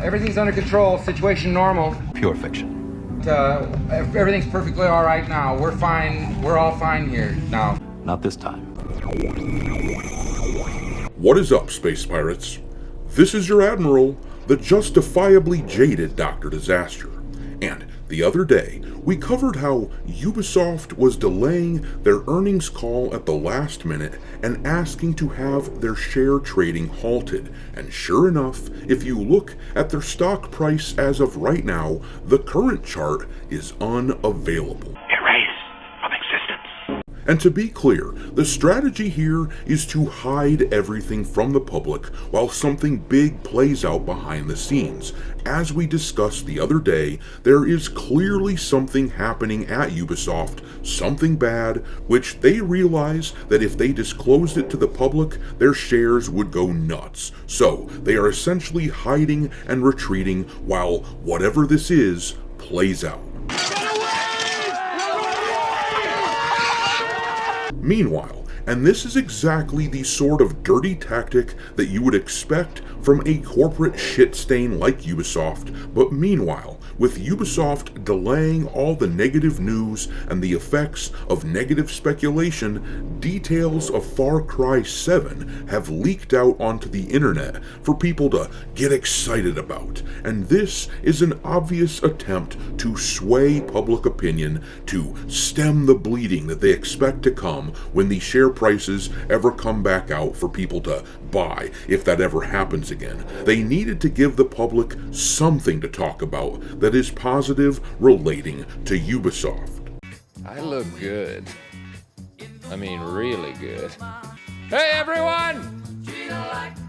Everything's under control. Situation normal. Pure fiction. Everything's perfectly all right now. We're fine. We're all fine here now. Not this time. What is up, space pirates? This is your Admiral, the justifiably jaded Dr. Disaster. And the other day, we covered how Ubisoft was delaying their earnings call at the last minute and asking to have their share trading halted. And sure enough, if you look at their stock price as of right now, the current chart is unavailable. And to be clear, the strategy here is to hide everything from the public while something big plays out behind the scenes. As we discussed the other day, there is clearly something happening at Ubisoft, something bad, which they realize that if they disclosed it to the public, their shares would go nuts. So they are essentially hiding and retreating while whatever this is plays out. Meanwhile, and this is exactly the sort of dirty tactic that you would expect from a corporate shit stain like Ubisoft, but meanwhile, with Ubisoft delaying all the negative news and the effects of negative speculation, details of Far Cry 7 have leaked out onto the internet for people to get excited about, and this is an obvious attempt to sway public opinion, to stem the bleeding that they expect to come when the share prices ever come back out for people to buy, if that ever happens again. They needed to give the public something to talk about that is positive relating to Ubisoft. I look good. I mean, really good. Hey, everyone!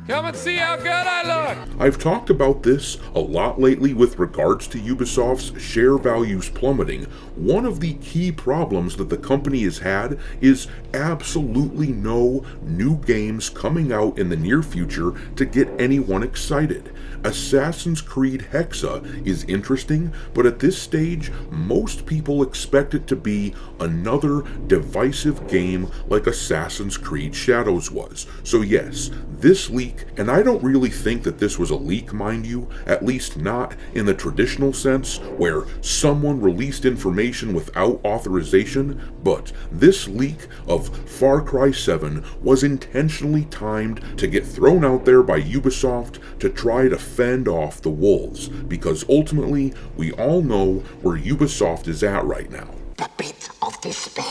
Come and see how good I look! I've talked about this a lot lately with regards to Ubisoft's share values plummeting. One of the key problems that the company has had is absolutely no new games coming out in the near future to get anyone excited. Assassin's Creed Hexa is interesting, but at this stage, most people expect it to be another divisive game like Assassin's Creed Shadows was. So yes, this leak, and I don't really think that this was a leak, mind you, at least not in the traditional sense where someone released information without authorization, but this leak of Far Cry 7 was intentionally timed to get thrown out there by Ubisoft to try to fend off the wolves, because ultimately we all know where Ubisoft is at right now. The pit of despair.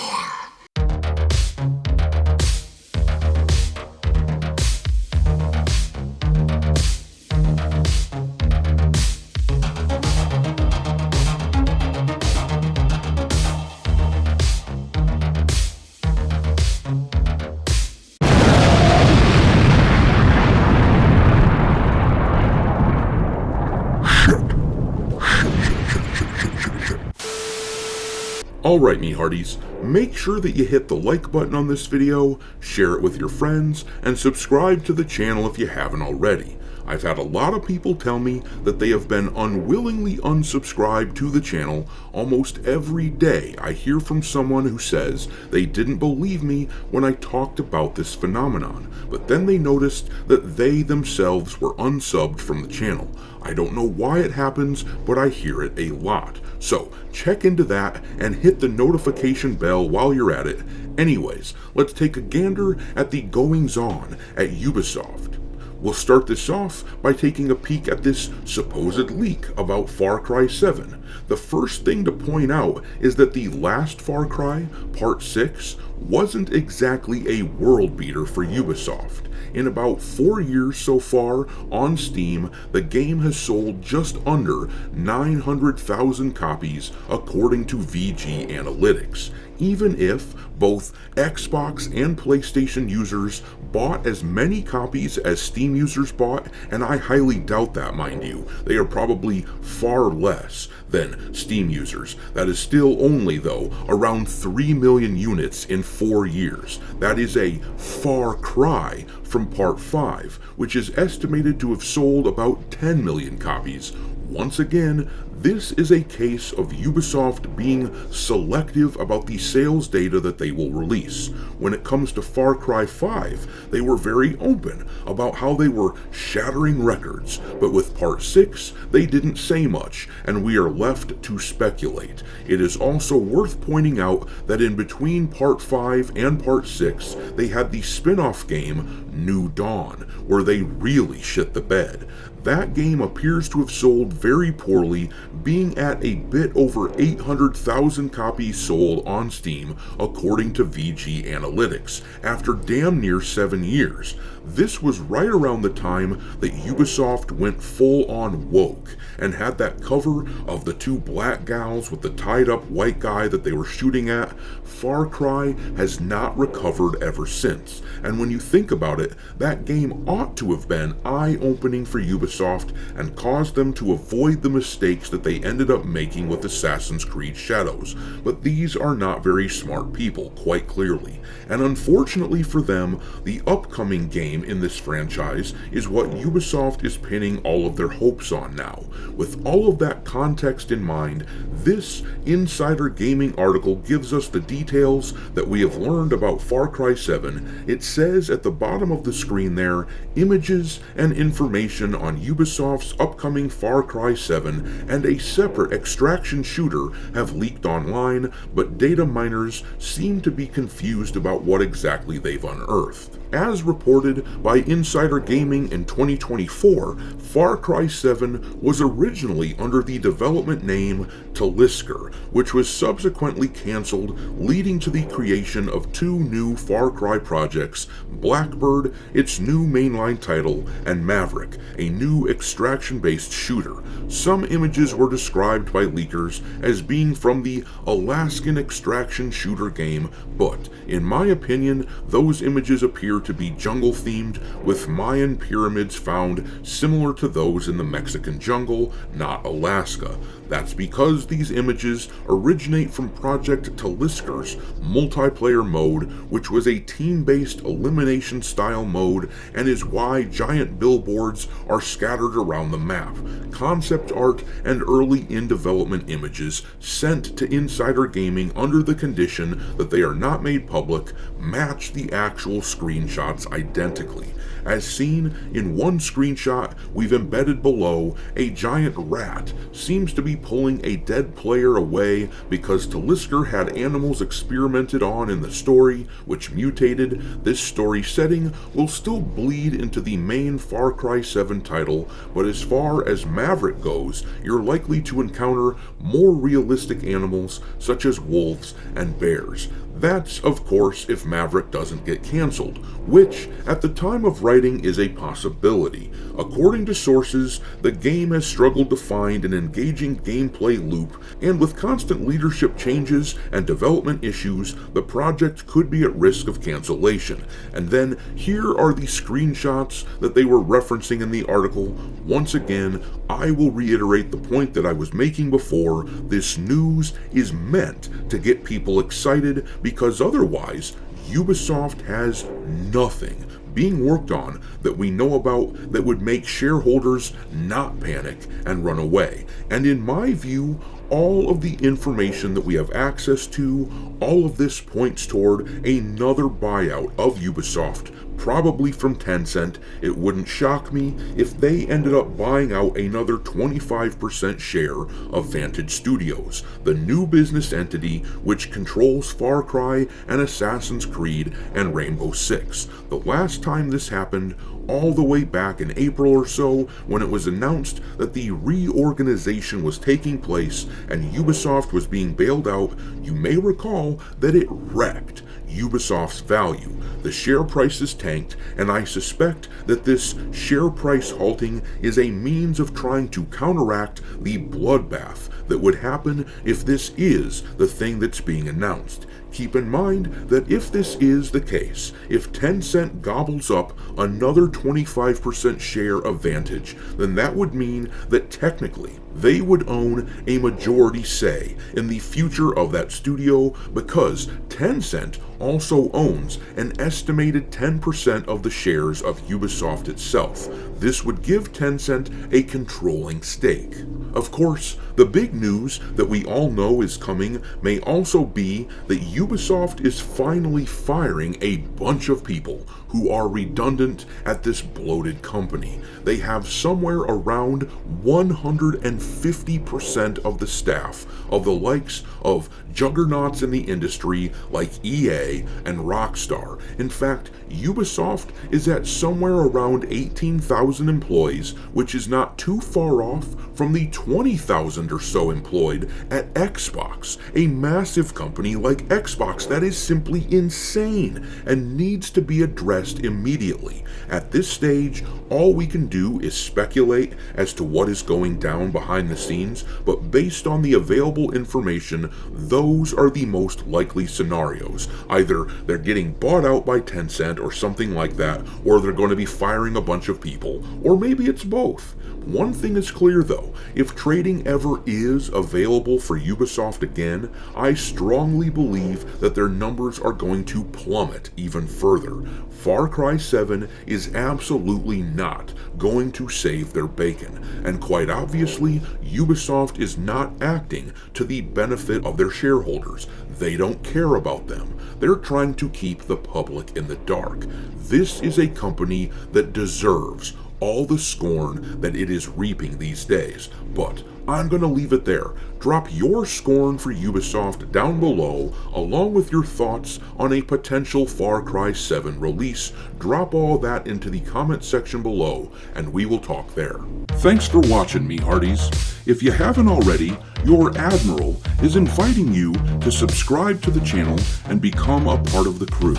Alright, me hearties, make sure that you hit the like button on this video, share it with your friends, and subscribe to the channel if you haven't already. I've had a lot of people tell me that they have been unwillingly unsubscribed to the channel. Almost every day I hear from someone who says they didn't believe me when I talked about this phenomenon, but then they noticed that they themselves were unsubbed from the channel. I don't know why it happens, but I hear it a lot. So check into that and hit the notification bell while you're at it. Anyways, let's take a gander at the goings-on at Ubisoft. We'll start this off by taking a peek at this supposed leak about Far Cry 7. The first thing to point out is that the last Far Cry, Part 6, wasn't exactly a world beater for Ubisoft. In about 4 years so far on Steam, the game has sold just under 900,000 copies according to VG Analytics. Even if both Xbox and PlayStation users bought as many copies as Steam users bought, and I highly doubt that, mind you. They are probably far less than Steam users. That is still only, though, around 3 million units in 4 years. That is a far cry from Part 5, which is estimated to have sold about 10 million copies. Once again, This is a case of Ubisoft being selective about the sales data that they will release. When it comes to Far Cry 5, they were very open about how they were shattering records, but with Part 6, they didn't say much, and we are left to speculate. It is also worth pointing out that in between Part 5 and Part 6, they had the spin-off game New Dawn, where they really shit the bed. That game appears to have sold very poorly, being at a bit over 800,000 copies sold on Steam, according to VG Analytics, after damn near 7 years. This was right around the time that Ubisoft went full-on woke, and had that cover of the two black gals with the tied-up white guy that they were shooting at. Far Cry has not recovered ever since, and when you think about it, that game ought to have been eye-opening for Ubisoft and caused them to avoid the mistakes that they ended up making with Assassin's Creed Shadows. But these are not very smart people, quite clearly, and unfortunately for them, the upcoming game in this franchise is what Ubisoft is pinning all of their hopes on now. With all of that context in mind, this Insider Gaming article gives us the details that we have learned about Far Cry 7. It says at the bottom of the screen there, images and information on Ubisoft's upcoming Far Cry 7 and a separate extraction shooter have leaked online, but data miners seem to be confused about what exactly they've unearthed. As reported by Insider Gaming in 2024, Far Cry 7 was originally under the development name Talisker, which was subsequently cancelled, leading to the creation of two new Far Cry projects, Blackbird, its new mainline title, and Maverick, a new extraction-based shooter. Some images were described by leakers as being from the Alaskan extraction shooter game, but in my opinion, those images appear to be jungle-themed, with Mayan pyramids found similar to those in the Mexican jungle, not Alaska. That's because these images originate from Project Talisker's multiplayer mode, which was a team-based elimination-style mode, and is why giant billboards are scattered around the map. Concept art and early in-development images sent to Insider Gaming under the condition that they are not made public match the actual screenshots identically. As seen in one screenshot we've embedded below, a giant rat seems to be pulling a dead player away because Talisker had animals experimented on in the story, which mutated. This story setting will still bleed into the main Far Cry 7 title, but as far as Maverick goes, you're likely to encounter more realistic animals such as wolves and bears. That's, of course, if Maverick doesn't get cancelled, which, at the time of writing, is a possibility. According to sources, the game has struggled to find an engaging gameplay loop, and with constant leadership changes and development issues, the project could be at risk of cancellation. And then, here are the screenshots that they were referencing in the article. Once again, I will reiterate the point that I was making before. This news is meant to get people excited, because otherwise, Ubisoft has nothing being worked on that we know about that would make shareholders not panic and run away. And in my view, all of the information that we have access to, all of this points toward another buyout of Ubisoft, probably from Tencent. It wouldn't shock me if they ended up buying out another 25% share of Vantage Studios, the new business entity which controls Far Cry and Assassin's Creed and Rainbow Six. The last time this happened, all the way back in April or so, when it was announced that the reorganization was taking place and Ubisoft was being bailed out, you may recall that it wrecked Ubisoft's value. The share prices tanked, and I suspect that this share price halting is a means of trying to counteract the bloodbath that would happen if this is the thing that's being announced. Keep in mind that if this is the case, if Tencent gobbles up another 25% share of Vantage, then that would mean that technically they would own a majority say in the future of that studio, because Tencent also owns an estimated 10% of the shares of Ubisoft itself. This would give Tencent a controlling stake. Of course, the big news that we all know is coming may also be that Ubisoft is finally firing a bunch of people who are redundant at this bloated company. They have somewhere around 150% of the staff of the likes of juggernauts in the industry like EA and Rockstar. In fact, Ubisoft is at somewhere around 18,000 employees, which is not too far off from the 20,000 or so employed at Xbox, a massive company like Xbox that is simply insane and needs to be addressed immediately. At this stage, all we can do is speculate as to what is going down behind the scenes, but based on the available information, those are the most likely scenarios. Either they're getting bought out by Tencent or something like that, or they're going to be firing a bunch of people, or maybe it's both. One thing is clear though, if trading ever is available for Ubisoft again, I strongly believe that their numbers are going to plummet even further. Far Cry 7 is absolutely not going to save their bacon, and quite obviously, Ubisoft is not acting to the benefit of their shareholders. They don't care about them. They're trying to keep the public in the dark. This is a company that deserves all the scorn that it is reaping these days. But I'm going to leave it there. Drop your scorn for Ubisoft down below, along with your thoughts on a potential Far Cry 7 release. Drop all that into the comment section below, and we will talk there. Thanks for watching, me hearties. If you haven't already, your Admiral is inviting you to subscribe to the channel and become a part of the crew.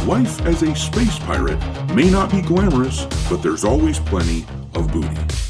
Life as a space pirate may not be glamorous, but there's always plenty of booty.